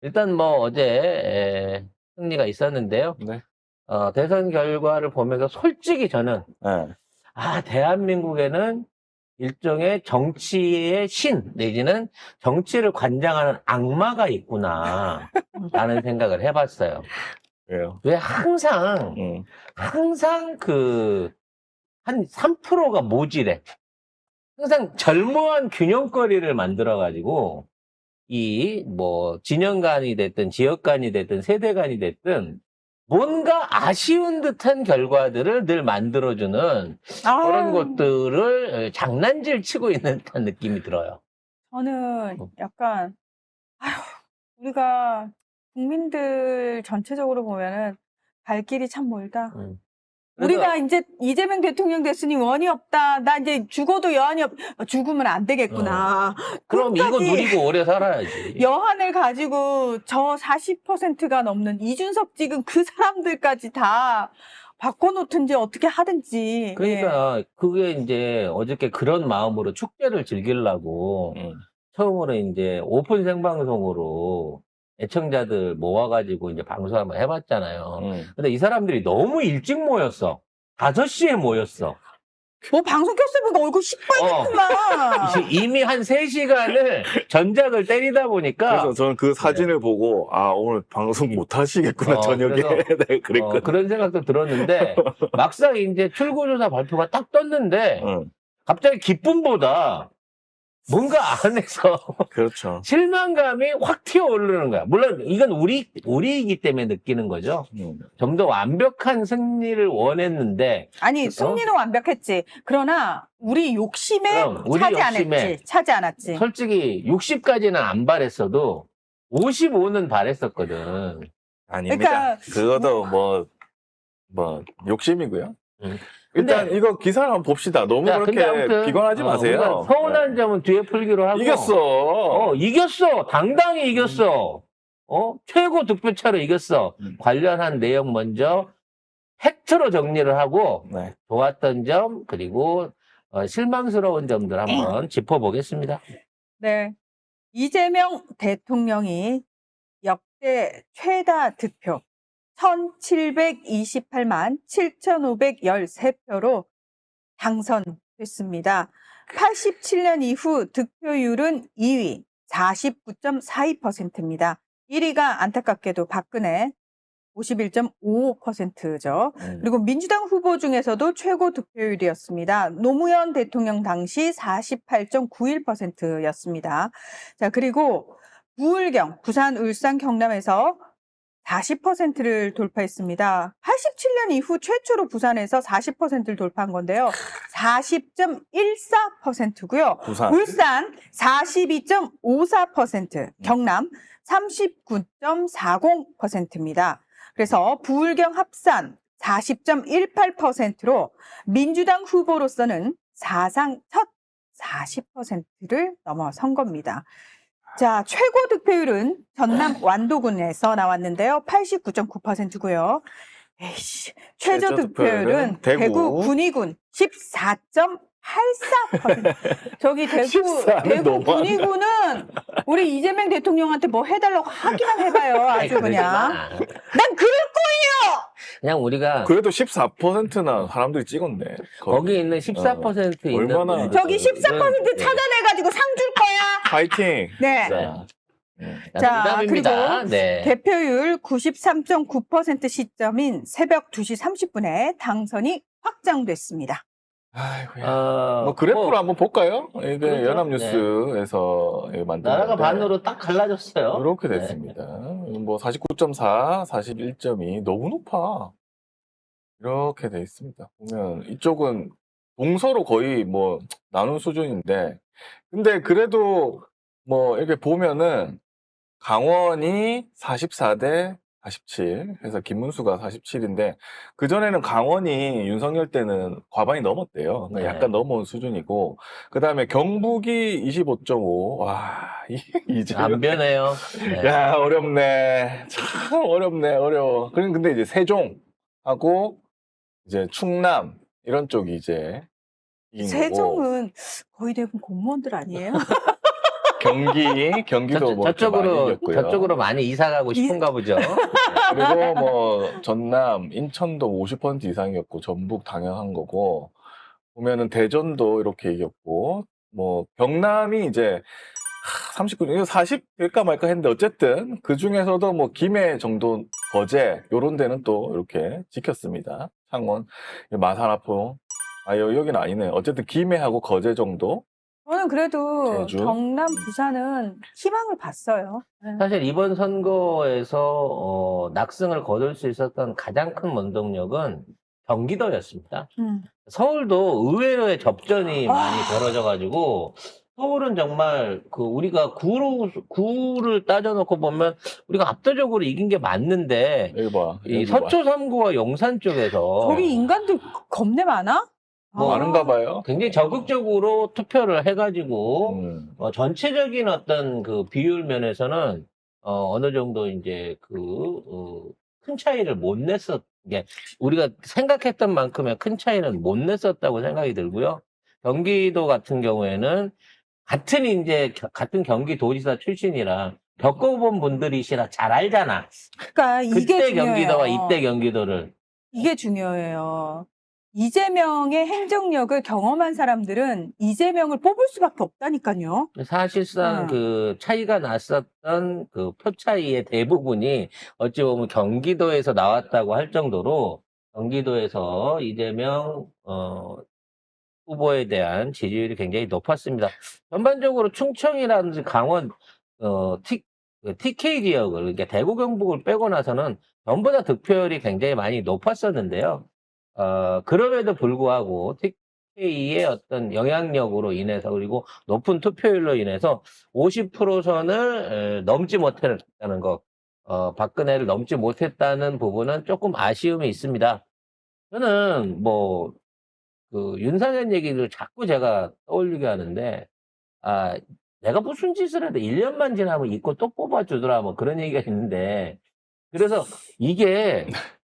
일단 뭐 어제 승리가 있었는데요. 네. 대선 결과를 보면서 솔직히 저는 네. 대한민국에는 일종의 정치의 신 내지는 정치를 관장하는 악마가 있구나 라는 생각을 해봤어요. 왜요? 왜 항상 한 3%가 모질해. 항상 절묘한 균형거리를 만들어가지고 진영 간이 됐든 지역 간이 됐든 세대 간이 됐든 뭔가 아쉬운 듯한 결과들을 늘 만들어주는 그런 것들을 장난질 치고 있는 듯한 느낌이 들어요. 저는 약간 우리가 국민들 전체적으로 보면은 갈 길이 참 멀다. 우리가 이제 이재명 대통령 됐으니 원이 없다. 나 이제 죽어도 여한이 죽으면 안 되겠구나. 그럼 이거 끝까지 누리고 오래 살아야지. 여한을 가지고 저 40%가 넘는 이준석 찍은 그 사람들까지 다 바꿔놓든지 어떻게 하든지. 그러니까 그게 이제 어저께 그런 마음으로 축제를 즐기려고 처음으로 이제 오픈 생방송으로 애청자들 모아가지고 이제 방송 한번 해봤잖아요. 근데 이 사람들이 너무 일찍 모였어. 5시에 모였어. 뭐 방송 켰을 보니까 얼굴 시뻘겋구만. 이미 한 3시간을 전작을 때리다 보니까. 그래서 저는 그 사진을 보고, 오늘 방송 못 하시겠구나, 저녁에. 네, 그랬거든요. 그런 생각도 들었는데, 막상 이제 출구조사 발표가 딱 떴는데, 갑자기 기쁨보다 뭔가 안에서 그렇죠. 실망감이 확 튀어오르는 거야. 물론 이건 우리이기 때문에 느끼는 거죠. 좀 더 완벽한 승리를 원했는데. 아니 승리는 완벽했지. 그러나 우리 욕심에 차지 않았지. 솔직히 60까지는 안 바랬어도 55는 바랬었거든. 아닙니다. 그것도 욕심이고요. 일단 이거 기사를 한번 봅시다. 너무 그렇게 비관하지 마세요. 서운한 점은 뒤에 풀기로 하고. 이겼어. 이겼어. 당당히 이겼어. 최고 득표차로 이겼어. 관련한 내용 먼저 팩트로 정리를 하고 좋았던 점 그리고 실망스러운 점들 한번 짚어보겠습니다. 네. 이재명 대통령이 역대 최다 득표 1728만 7513표로 당선됐습니다. 87년 이후 득표율은 2위 49.42%입니다. 1위가 안타깝게도 박근혜 51.55%죠. 그리고 민주당 후보 중에서도 최고 득표율이었습니다. 노무현 대통령 당시 48.91%였습니다. 자, 그리고 부울경, 부산, 울산, 경남에서 40%를 돌파했습니다. 87년 이후 최초로 부산에서 40%를 돌파한 건데요. 40.14%고요. 울산 42.54%, 경남 39.40%입니다. 그래서 부울경 합산 40.18%로 민주당 후보로서는 사상 첫 40%를 넘어선 겁니다. 자, 최고 득표율은 전남 완도군에서 나왔는데요. 89.9%고요. 최저 득표율은 대구 군위군 14.84%. 저기 대구 군위군은 우리 이재명 대통령한테 뭐 해달라고 하기만 해봐요. 아주 그냥. 난 그럴 거예요. 그냥 우리가 그래도 14%나 사람들이 찍었네. 거기 있는 14% 있는 얼마나 저기 14% 찾아내가지고 상 줄 거야. 파이팅. 네. 자, 그리고 대표율 93.9% 시점인 새벽 2시 30분에 당선이 확정됐습니다. 아이고야. 그래프로 한번 볼까요? 이게 그렇죠. 연합뉴스에서 만든 나라가 반으로 딱 갈라졌어요. 이렇게 됐습니다. 49.4, 41.2 너무 높아. 이렇게 돼 있습니다. 보면 이쪽은 동서로 거의 나눈 수준인데, 근데 그래도 이렇게 보면은 강원이 44대 47 해서 김문수가 47인데 그전에는 강원이 윤석열 때는 과반이 넘었대요. 그러니까 약간 넘어온 수준이고, 그 다음에 경북이 25.5. 와, 이제 안 변해요. 야, 어렵네. 참 어렵네. 어려워. 근데 이제 세종하고 이제 충남 이런 쪽이 이제 세종은 거의 대부분 공무원들 아니에요? 경기도 뭐 이렇게 많이 이겼고요. 저쪽으로 많이 이사 가고 싶은가 보죠. 그리고 뭐 전남, 인천도 50% 이상이었고 전북 당연한 거고 보면은 대전도 이렇게 이겼고 뭐 경남이 이제 39, 이거 40 될까 말까 했는데 어쨌든 그 중에서도 뭐 김해 정도 거제 요런 데는 또 이렇게 지켰습니다. 창원, 마산하포 여기는 아니네. 어쨌든 김해하고 거제 정도. 저는 그래도 제주? 경남, 부산은 희망을 봤어요. 네. 사실 이번 선거에서 낙승을 거둘 수 있었던 가장 큰 원동력은 경기도였습니다. 서울도 의외로의 접전이 많이 벌어져가지고 서울은 정말 우리가 구를 따져놓고 보면 우리가 압도적으로 이긴 게 맞는데 여기 봐. 이 서초 3구와 용산 쪽에서 거기 인간들 겁내 많아? 많은가 봐요. 굉장히 적극적으로 투표를 해가지고 전체적인 어떤 그 비율 면에서는 어느 정도 이제 큰 차이를 못 냈었. 우리가 생각했던 만큼의 큰 차이는 못 냈었다고 생각이 들고요. 경기도 같은 경우에는 같은 경기도지사 출신이라 겪어본 분들이시라 잘 알잖아. 그러니까 이게 그때 중요해요. 경기도와 이때 경기도를. 이게 중요해요. 이재명의 행정력을 경험한 사람들은 이재명을 뽑을 수밖에 없다니까요. 사실상 그 차이가 났었던 그 표 차이의 대부분이 어찌 보면 경기도에서 나왔다고 할 정도로 경기도에서 이재명 후보에 대한 지지율이 굉장히 높았습니다. 전반적으로 충청이라든지 강원 TK 지역을, 그러니까 대구 경북을 빼고 나서는 전부 다 득표율이 굉장히 많이 높았었는데요. 그럼에도 불구하고 TK의 어떤 영향력으로 인해서 그리고 높은 투표율로 인해서 50%선을 넘지 못했다는 것, 박근혜를 넘지 못했다는 부분은 조금 아쉬움이 있습니다. 저는 윤상현 얘기를 자꾸 제가 떠올리게 하는데, 내가 무슨 짓을 해도 1년만 지나면 이거 또 뽑아주더라, 뭐 그런 얘기가 있는데, 그래서 이게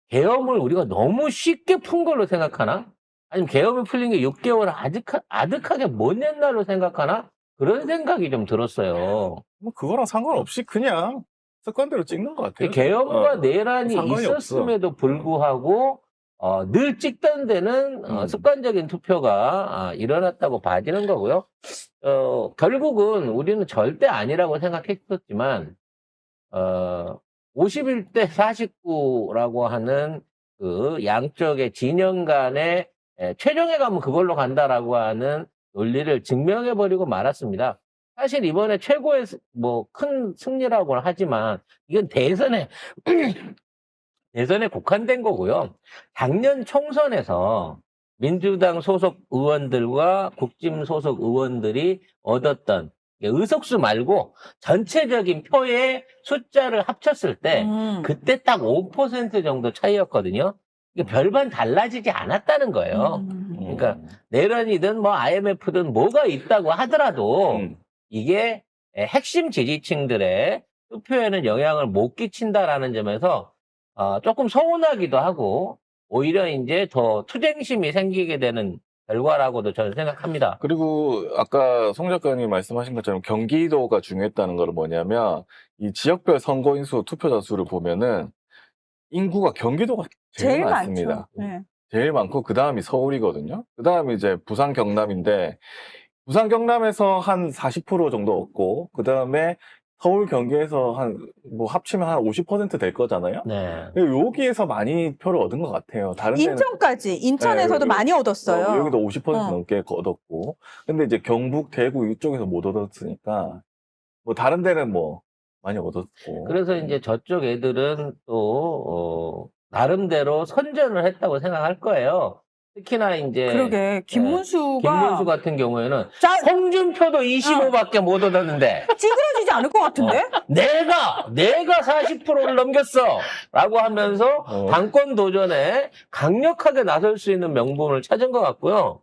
계엄을 우리가 너무 쉽게 푼 걸로 생각하나? 아니면 계엄이 풀린 게 6개월 아득하게 못 낸다로 생각하나? 그런 생각이 좀 들었어요. 뭐 그거랑 상관없이 그냥 습관대로 찍는 것 같아요. 계엄과 내란이 상관이 있었음에도 불구하고 늘 찍던 데는 습관적인 투표가 일어났다고 봐지는 거고요. 결국은 우리는 절대 아니라고 생각했었지만 51대 49라고 하는 그 양쪽의 진영 간의 최종에 가면 그걸로 간다라고 하는 논리를 증명해버리고 말았습니다. 사실 이번에 최고의 큰 승리라고는 하지만 이건 대선에 국한된 거고요. 작년 총선에서 민주당 소속 의원들과 국짐 소속 의원들이 얻었던 의석수 말고 전체적인 표의 숫자를 합쳤을 때 그때 딱 5% 정도 차이였거든요. 이게 별반 달라지지 않았다는 거예요. 그러니까 내란이든 IMF든 뭐가 있다고 하더라도 이게 핵심 지지층들의 투표에는 영향을 못 끼친다라는 점에서 조금 서운하기도 하고 오히려 이제 더 투쟁심이 생기게 되는 결과라고도 저는 생각합니다. 그리고 아까 송 작가님 말씀하신 것처럼 경기도가 중요했다는 건 뭐냐면 이 지역별 선거인수 투표자 수를 보면은 인구가 경기도가 제일 많습니다. 네. 제일 많고 그 다음이 서울이거든요. 그 다음이 이제 부산 경남인데 부산 경남에서 한 40% 정도 얻고 그 다음에 서울 경기에서 합치면 한 50% 될 거잖아요. 네. 여기에서 많이 표를 얻은 것 같아요. 다른 데는 인천까지 인천에서도 많이 얻었어요. 여기도 50% 넘게 얻었고, 근데 이제 경북, 대구 이쪽에서 못 얻었으니까 다른 데는 많이 얻었고. 그래서 이제 저쪽 애들은 또 나름대로 선전을 했다고 생각할 거예요. 특히나 이제 그러게 김문수 같은 경우에는 홍준표도 25밖에 못 얻었는데 찌그러지지 않을 것 같은데? 내가 40%를 넘겼어 라고 하면서 당권 도전에 강력하게 나설 수 있는 명분을 찾은 것 같고요.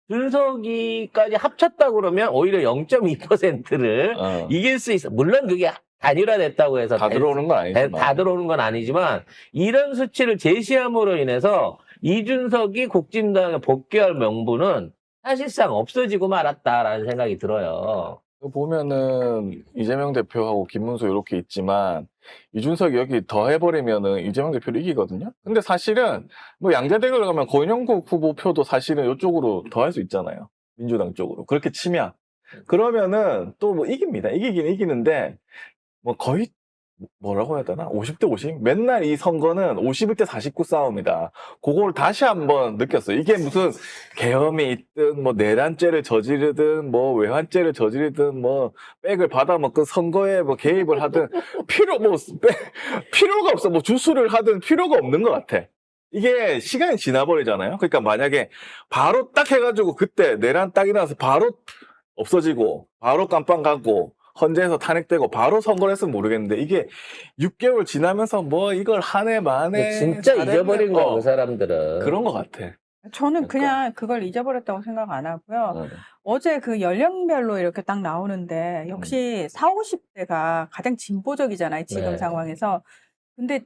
준석이까지 합쳤다 그러면 오히려 0.2%를 이길 수 있어. 물론 그게 단일화됐다고 해서 다 들어오는 건 아니지만. 다 들어오는 건 아니지만 이런 수치를 제시함으로 인해서 이준석이 국진당에 복귀할 명분은 사실상 없어지고 말았다라는 생각이 들어요. 보면은 이재명 대표하고 김문수 이렇게 있지만 이준석이 여기 더 해버리면은 이재명 대표를 이기거든요. 근데 사실은 뭐 양자 대결을 가면 고인영국 후보 표도 사실은 이쪽으로 더 할 수 있잖아요. 민주당 쪽으로. 그렇게 치면 그러면은 또 뭐 이깁니다. 이기긴 이기는데 뭐 거의 뭐라고 해야 되나? 50대 50? 맨날 이 선거는 51대 49 싸움이다. 그걸 다시 한번 느꼈어요. 이게 무슨 계엄이 있든, 뭐 내란죄를 저지르든, 뭐 외환죄를 저지르든, 뭐 백을 받아먹든 선거에 뭐 개입을 하든, 필요가 없어. 뭐 주수를 하든 필요가 없는 것 같아. 이게 시간이 지나버리잖아요. 그러니까 만약에 바로 딱 해가지고 그때 내란 딱 일어나서 바로 없어지고, 바로 깜빵 가고, 헌재에서 탄핵되고 바로 선거를 했으면 모르겠는데 이게 6개월 지나면서 뭐 이걸 한 해 만에 진짜 잊어버린 거야, 그 거 사람들은. 그런 것 같아. 저는 그러니까. 그냥 그걸 잊어버렸다고 생각 안 하고요. 어제 그 연령별로 이렇게 딱 나오는데 역시 40, 50대가 가장 진보적이잖아요. 지금 네. 상황에서. 근데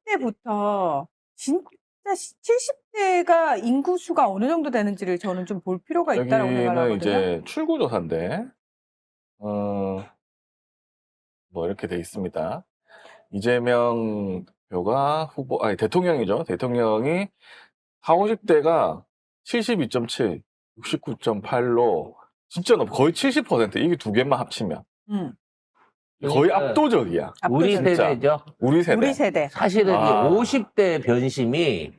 70대부터 진짜 70대가 인구수가 어느 정도 되는지를 저는 좀 볼 필요가 있다고 여기는 생각하거든요. 이제 출구조사인데 뭐 이렇게 돼 있습니다. 이재명 대표가 대통령이죠. 대통령이 40, 50대가 72.7, 69.8로 진짜 높아. 거의 70%. 이게 두 개만 합치면. 거의 그러니까 압도적이야. 우리 압도적이죠. 세대죠. 우리 세대. 우리 세대. 사실은 이 아. 50대 변심이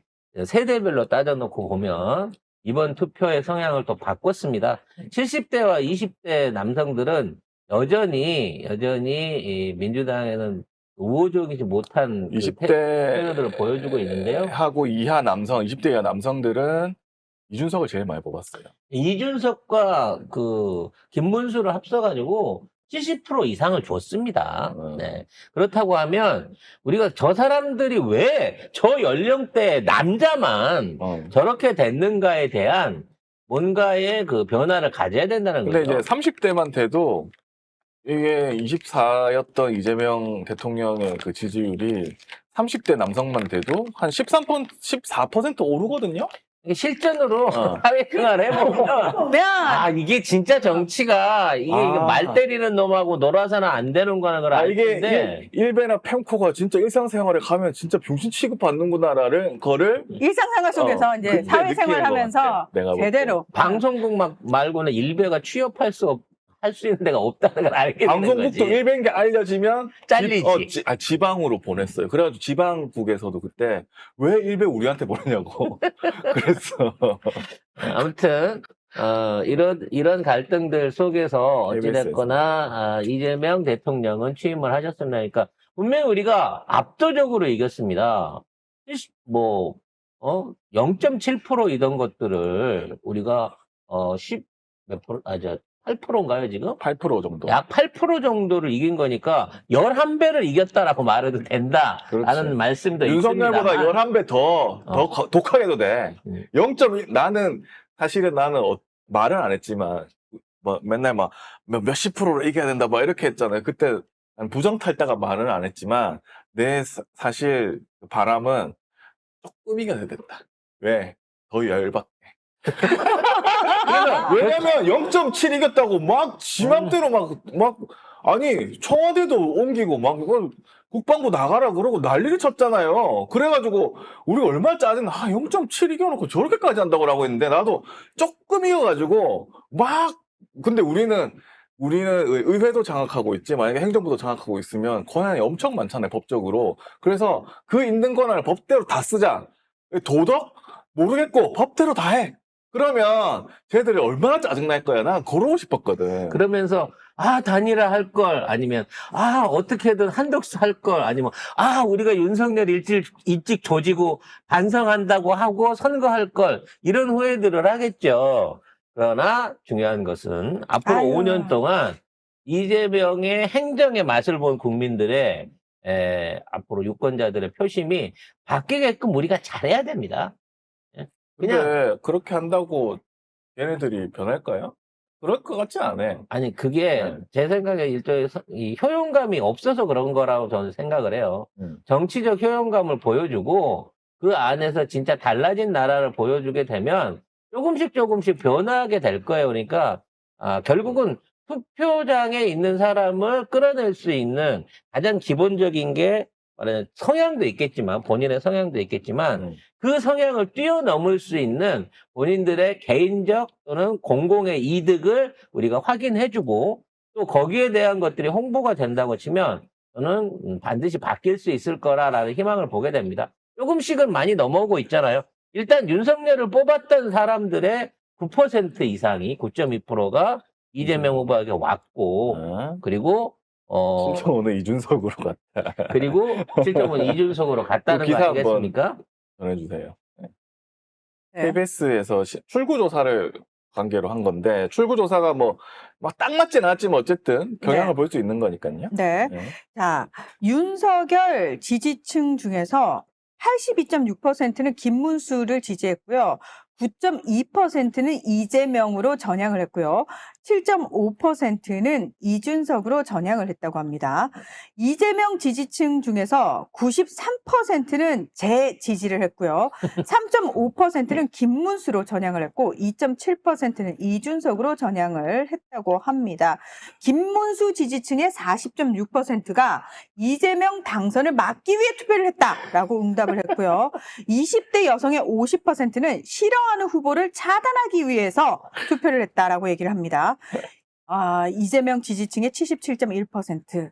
세대별로 따져놓고 보면 이번 투표의 성향을 또 바꿨습니다. 70대와 20대 남성들은 여전히 이 민주당에는 우호적이지 못한 그 20대 태도를 보여주고 있는데요. 하고 이하 남성, 20대 이하 남성들은 이준석을 제일 많이 뽑았어요. 이준석과 그 김문수를 합쳐가지고 70% 이상을 줬습니다. 네. 그렇다고 하면 우리가 저 사람들이 왜 저 연령대 남자만 저렇게 됐는가에 대한 뭔가의 그 변화를 가져야 된다는 근데 거죠. 이제 30대만 돼도 이게 24였던 이재명 대통령의 그 지지율이 30대 남성만 돼도 한 14% 오르거든요? 이게 실전으로 사회생활 해보면 이게 진짜 정치가 이게 말 때리는 놈하고 놀아서는 안 되는 거는 걸 알겠는데 이게 일베나 펜코가 진짜 일상생활에 가면 진짜 병신 취급받는구나라는 거를 일상생활 속에서 이제 그때 사회생활 느끼는 것 하면서 같아, 내가 볼 때. 제대로 방송국 말고는 일베가 취업할 수 있는 데가 없다는 걸 알게 되는 거지. 방송국도 일베인 게 알려지면 잘리지. 지방으로 보냈어요. 그래가지고 지방국에서도 그때 왜 일베 우리한테 보내냐고 그랬어. 아무튼 이런 갈등들 속에서 어찌됐거나 이재명 대통령은 취임을 하셨습니다. 그러니까 분명히 우리가 압도적으로 이겼습니다. 0.7%이던 것들을 우리가 8%인가요, 지금? 8% 정도. 약 8% 정도를 이긴 거니까 11배를 이겼다라고 말해도 된다라는 그렇지. 말씀도 윤석열보다 있습니다만 11배 더 독하게도 돼. 0.1, 사실은 나는 말은 안 했지만, 뭐 맨날 몇십 프로로 이겨야 된다, 이렇게 했잖아요. 그때 난 부정탈다가 말은 안 했지만, 내 사실 바람은 조금 이겨야 된다. 왜? 더 열받게. 왜냐면 0.7 이겼다고 지 맘대로 아니 청와대도 옮기고 국방부 나가라 그러고 난리를 쳤잖아요. 그래가지고 우리가 얼마나 짜증나. 0.7 이겨놓고 저렇게까지 한다고 했는데 나도 조금 이겨가지고 근데 우리는 의회도 장악하고 있지, 만약에 행정부도 장악하고 있으면 권한이 엄청 많잖아요, 법적으로. 그래서 그 있는 권한을 법대로 다 쓰자. 도덕? 모르겠고 법대로 다 해. 그러면 쟤들이 얼마나 짜증날 거야. 난 그러고 싶었거든. 그러면서 단일화 할 걸, 아니면 어떻게든 한덕수 할 걸, 아니면 우리가 윤석열 일찍 조지고 반성한다고 하고 선거할 걸, 이런 후회들을 하겠죠. 그러나 중요한 것은 앞으로 5년 동안 이재명의 행정의 맛을 본 국민들의 앞으로 유권자들의 표심이 바뀌게끔 우리가 잘해야 됩니다. 근데 그렇게 한다고 얘네들이 변할까요? 그럴 것 같지 않아. 아니, 그게 제 생각에 일종의 이 효용감이 없어서 그런 거라고 저는 생각을 해요. 정치적 효용감을 보여주고 그 안에서 진짜 달라진 나라를 보여주게 되면 조금씩 변화하게 될 거예요. 그러니까 결국은 투표장에 있는 사람을 끌어낼 수 있는 가장 기본적인 게 말하자면 성향도 있겠지만 본인의 성향도 있겠지만 그 성향을 뛰어넘을 수 있는 본인들의 개인적 또는 공공의 이득을 우리가 확인해주고 또 거기에 대한 것들이 홍보가 된다고 치면 저는 반드시 바뀔 수 있을 거라는 희망을 보게 됩니다. 조금씩은 많이 넘어오고 있잖아요. 일단 윤석열을 뽑았던 사람들의 9% 이상이 9.2%가 이재명 후보에게 왔고 그리고 진짜 오늘 이준석으로 갔다. 그리고 7.5는 이준석으로 갔다는 거 기사 아니겠습니까? 전해주세요. 네. KBS에서 출구조사를 관계로 한 건데 출구조사가 뭐 막 딱 맞진 않았지만 어쨌든 경향을 네. 볼 수 있는 거니까요. 네. 네. 자, 윤석열 지지층 중에서 82.6%는 김문수를 지지했고요. 9.2%는 이재명으로 전향을 했고요. 7.5%는 이준석으로 전향을 했다고 합니다. 이재명 지지층 중에서 93%는 재지지를 했고요. 3.5%는 김문수로 전향을 했고 2.7%는 이준석으로 전향을 했다고 합니다. 김문수 지지층의 40.6%가 이재명 당선을 막기 위해 투표를 했다라고 응답을 했고요. 20대 여성의 50%는 싫어하는 후보를 차단하기 위해서 투표를 했다라고 얘기를 합니다. 이재명 지지층의 77.1%.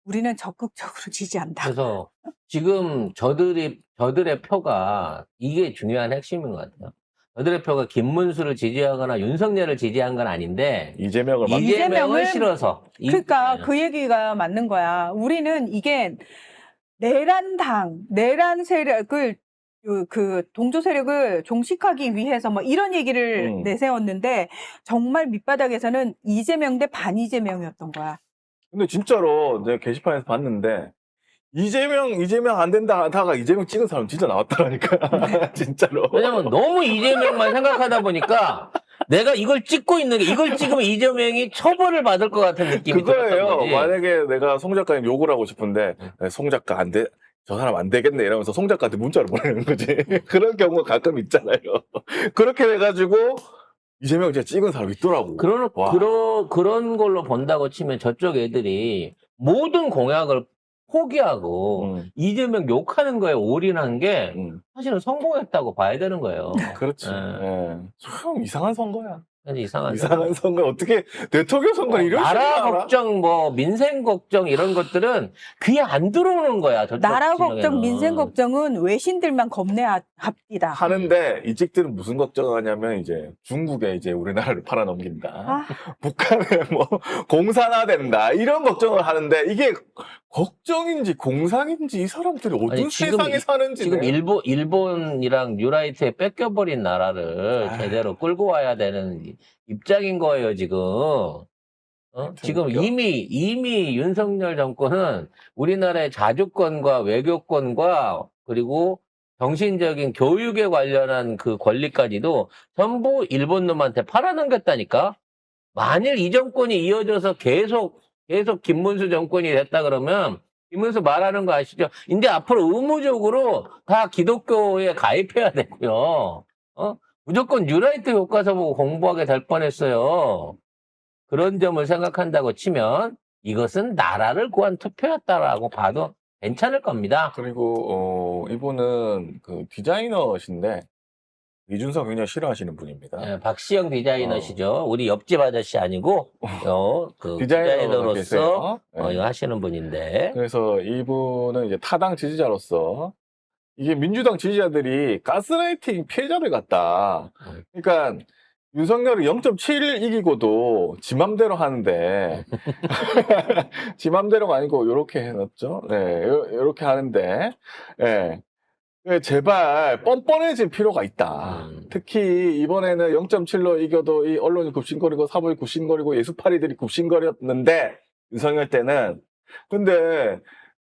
우리는 적극적으로 지지한다. 그래서 지금 저들의 표가 이게 중요한 핵심인 것 같아요. 저들의 표가 김문수를 지지하거나 윤석열을 지지한 건 아닌데 이재명을 이재명을 싫어서. 그러니까 그 얘기가 맞는 거야. 우리는 이게 내란 세력을 그 동조 세력을 종식하기 위해서 뭐 이런 얘기를 내세웠는데 정말 밑바닥에서는 이재명 대 반이재명이었던 거야. 근데 진짜로 내가 게시판에서 봤는데 이재명 안 된다 하다가 이재명 찍은 사람 진짜 나왔더라니까. 진짜로. 왜냐면 너무 이재명만 생각하다 보니까 내가 이걸 찍고 있는 게 이걸 찍으면 이재명이 처벌을 받을 것 같은 느낌이 들었던 그거예요. 거지. 만약에 내가 송 작가님 욕을 하고 싶은데 송 작가 안 돼. 저 사람 안 되겠네 이러면서 송 작가한테 문자를 보내는 거지. 그런 경우가 가끔 있잖아요. 그렇게 돼가지고 이재명 진짜 찍은 사람 있더라고. 그런 걸로 본다고 치면 저쪽 애들이 모든 공약을 포기하고 이재명 욕하는 거에 올인한 게 사실은 성공했다고 봐야 되는 거예요. 그렇지. 예. 참 이상한 선거야. 이상한 선거. 어떻게 대통령 선거 이런 나라 식으로 걱정, 뭐 민생 걱정 이런 것들은 귀에 안 들어오는 거야. 저쪽 나라 진영에는. 걱정, 민생 걱정은 외신들만 겁내합니다. 하는데 이직들은 무슨 걱정하냐면 이제 중국에 이제 우리나라를 팔아넘긴다. 북한에 뭐 공산화된다. 이런 걱정을 하는데 이게 걱정인지 공상인지 이 사람들이 어떤 세상에 사는지 지금 일본이랑 뉴라이트에 뺏겨버린 나라를 제대로 끌고 와야 되는 입장인 거예요, 지금. 지금 이미 윤석열 정권은 우리나라의 자주권과 외교권과 그리고 정신적인 교육에 관련한 그 권리까지도 전부 일본 놈한테 팔아넘겼다니까? 만일 이 정권이 이어져서 계속 김문수 정권이 됐다 그러면 김문수 말하는 거 아시죠? 이제 앞으로 의무적으로 다 기독교에 가입해야 되고요. 무조건 뉴라이트 교과서 보고 공부하게 될 뻔했어요. 그런 점을 생각한다고 치면 이것은 나라를 구한 투표였다라고 봐도 괜찮을 겁니다. 그리고 이분은 그 디자이너신데 이준석 굉장히 싫어하시는 분입니다. 네, 박시영 디자이너시죠. 우리 옆집 아저씨 아니고 그 디자이너로서 네. 하시는 분인데. 그래서 이분은 이제 타당 지지자로서 이게 민주당 지지자들이 가스라이팅 피해자들 같다. 그러니까 윤석열이 0.7 이기고도 지 맘대로 하는데 지 맘대로가 아니고 요렇게 해놨죠. 네, 요렇게 하는데 네. 제발 뻔뻔해질 필요가 있다. 특히 이번에는 0.7로 이겨도 이 언론이 굽신거리고 사법이 굽신거리고 예수파리들이 굽신거렸는데 윤석열 때는 근데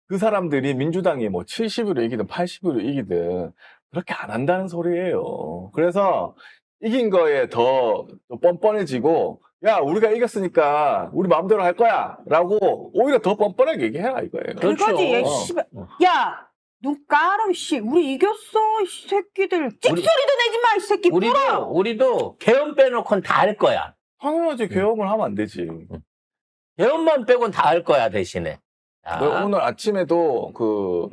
그 사람들이 민주당이 뭐 70으로 이기든 80으로 이기든 그렇게 안 한다는 소리예요. 그래서 이긴 거에 더 뻔뻔해지고 야 우리가 이겼으니까 우리 마음대로 할 거야 라고 오히려 더 뻔뻔하게 얘기해라 이거예요. 그거지. 야 눈 깔아, 씨. 우리 이겼어, 이 새끼들. 찍소리도 내지 마, 이 새끼. 우리도 개헌 빼놓고는 다 할 거야. 당연하지. 계엄을 하면 안 되지. 계엄만 빼곤 다 할 거야, 대신에. 자, 오늘 아침에도 그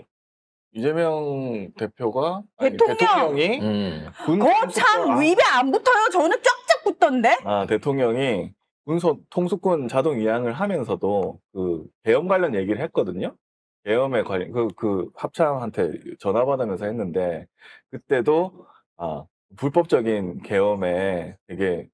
이재명 대표가 아니, 대통령! 대통령이 군 거참 입에 안 붙어요. 저는 쫙쫙 붙던데. 대통령이 군 통수권 자동 이양을 하면서도 그 계엄 관련 얘기를 했거든요. 계엄에 관련 그 합참한테 전화 받으면서 했는데 그때도 불법적인 계엄에 되게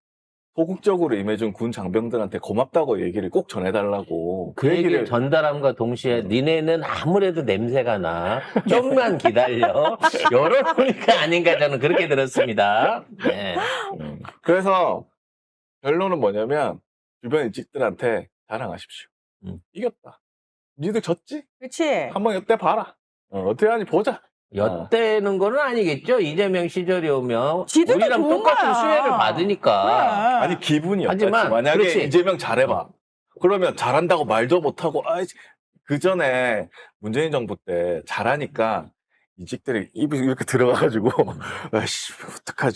소극적으로 임해준 군 장병들한테 고맙다고 얘기를 꼭 전해달라고 그 얘기를 전달함과 동시에 니네는 아무래도 냄새가 나. 좀만 기다려. 열어보니까 아닌가 저는 그렇게 들었습니다. 네. 그래서 결론은 뭐냐면 주변 일직들한테 자랑하십시오. 이겼다. 니들 졌지? 그렇지. 한번 이때 봐라. 어떻게 하니 보자. 엿대는 거는 아니겠죠. 이재명 시절이 오면 지들도 우리랑 좋은 똑같은 거야. 수혜를 받으니까. 아니 기분이 하지만, 어떨지. 만약에 그렇지. 이재명 잘해봐. 그러면 잘한다고 말도 못하고 그 전에 문재인 정부 때 잘하니까 이직들이 입이 이렇게 들어가가지고 아씨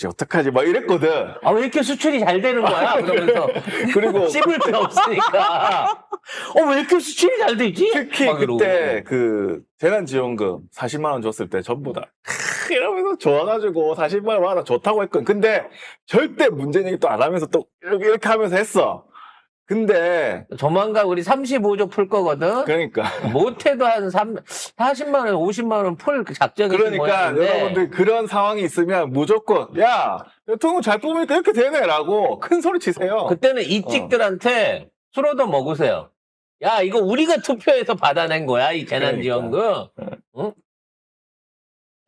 어떡하지 막 이랬거든. 왜 이렇게 수출이 잘 되는 거야? 그러면서 그리고 씹을 데 없으니까. 왜 이렇게 수출이 잘 되지? 특히 막 이러고. 그때 그 재난지원금 40만 원 줬을 때 전부 다 이러면서 좋아가지고 40만 원 하나 좋다고 했거든. 근데 절대 문재인 얘기 또 안 하면서 또 이렇게 하면서 했어. 근데 조만간 우리 35조 풀 거거든. 그러니까 못해도 한 40만 원, 50만 원 풀 작정이 그러니까 여러분들 그런 상황이 있으면 무조건 야 대통령 잘 뽑으니까 이렇게 되네라고 큰 소리 치세요. 그때는 이직들한테 술 얻어 먹으세요. 야, 이거 우리가 투표해서 받아낸 거야, 이 재난지원금. 응?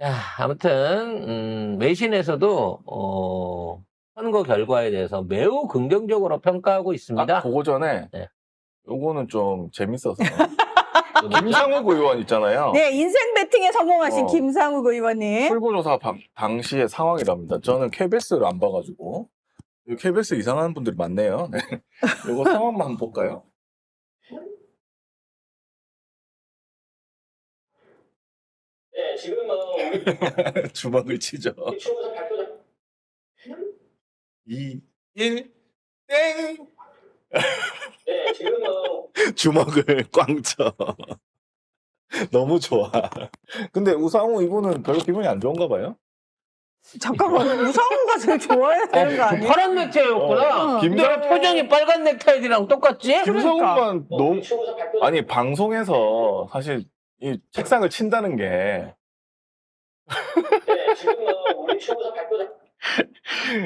야, 아무튼 외신에서도 선거 결과에 대해서 매우 긍정적으로 평가하고 있습니다. 그거 전에 네. 요거는 좀 재밌어서 김상욱 의원 있잖아요. 네, 인생 배팅에 성공하신 어. 김상욱 의원님. 출구조사 당시의 상황이랍니다. 저는 KBS를 안 봐가지고 KBS 이상한 분들이 많네요. 네. 요거 상황만 한번 볼까요? 네, 지금 주먹을 치죠. 추후서 발표자 2, 1, 땡! 네, 지금 주먹을 꽝 쳐. 너무 좋아. 근데 우상호 이분은 별로 기분이 안 좋은가 봐요? 잠깐만, 우상우가 제일 좋아해야 되는 거 아니야? 파란 넥타이였구나. 근데 왜 표정이 빨간 넥타이랑 똑같지? 김상욱만 너무 추후서 발표자 아니 방송에서 사실 이 책상을 친다는 게 네, 지금 우리 추후서 발표자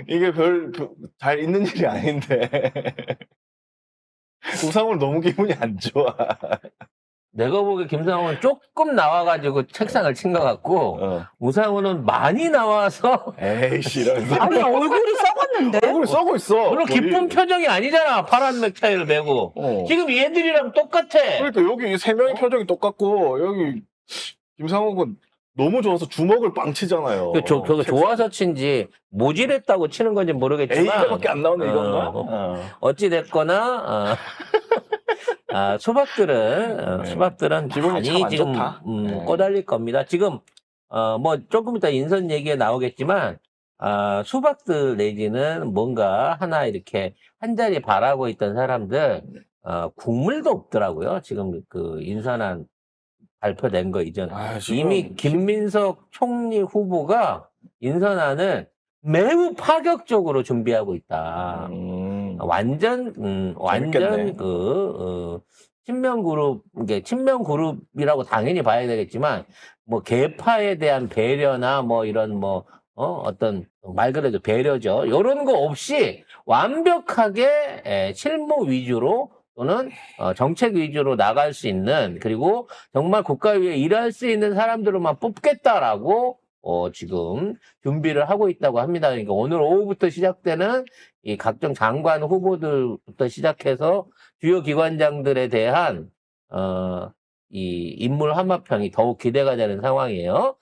이게 잘 있는 일이 아닌데 우상호는 너무 기분이 안 좋아. 내가 보기에 김상훈은 조금 나와가지고 책상을 친 것 같고 우상훈은 많이 나와서 에이씨 이러면서 아니, 얼굴이 썩었는데? 얼굴이 썩고 있어. 별로 기쁜 표정이 아니잖아. 파란 넥타이를 메고. 지금 얘들이랑 똑같아. 그러니까 여기 세 명의 표정이 똑같고 여기 김상욱은 너무 좋아서 주먹을 빵 치잖아요. 저거 좋아서 친지 모질했다고 치는 건지 모르겠지만 A가밖에 안 나오네 이건가? 어찌됐거나 수박들은 기분이 참 많이 안 지금 좋다. 꼬달릴 겁니다. 지금 뭐 조금 이따 인선 얘기가 나오겠지만 수박들 내지는 뭔가 하나 이렇게 한 자리 바라고 있던 사람들 국물도 없더라고요. 지금 그 인선안 발표된 거 이전 이미 김민석 총리 후보가 인선안을 매우 파격적으로 준비하고 있다. 완전 친명 그룹이라고 당연히 봐야 되겠지만 뭐 계파에 대한 배려나 뭐 이런 어떤 말 그대로 배려죠. 이런 거 없이 완벽하게 실무 위주로 또는 정책 위주로 나갈 수 있는 그리고 정말 국가 위에 일할 수 있는 사람들로만 뽑겠다라고 지금 준비를 하고 있다고 합니다. 그러니까 오늘 오후부터 시작되는 이 각종 장관 후보들부터 시작해서 주요 기관장들에 대한 이 인물 함합평이 더욱 기대가 되는 상황이에요.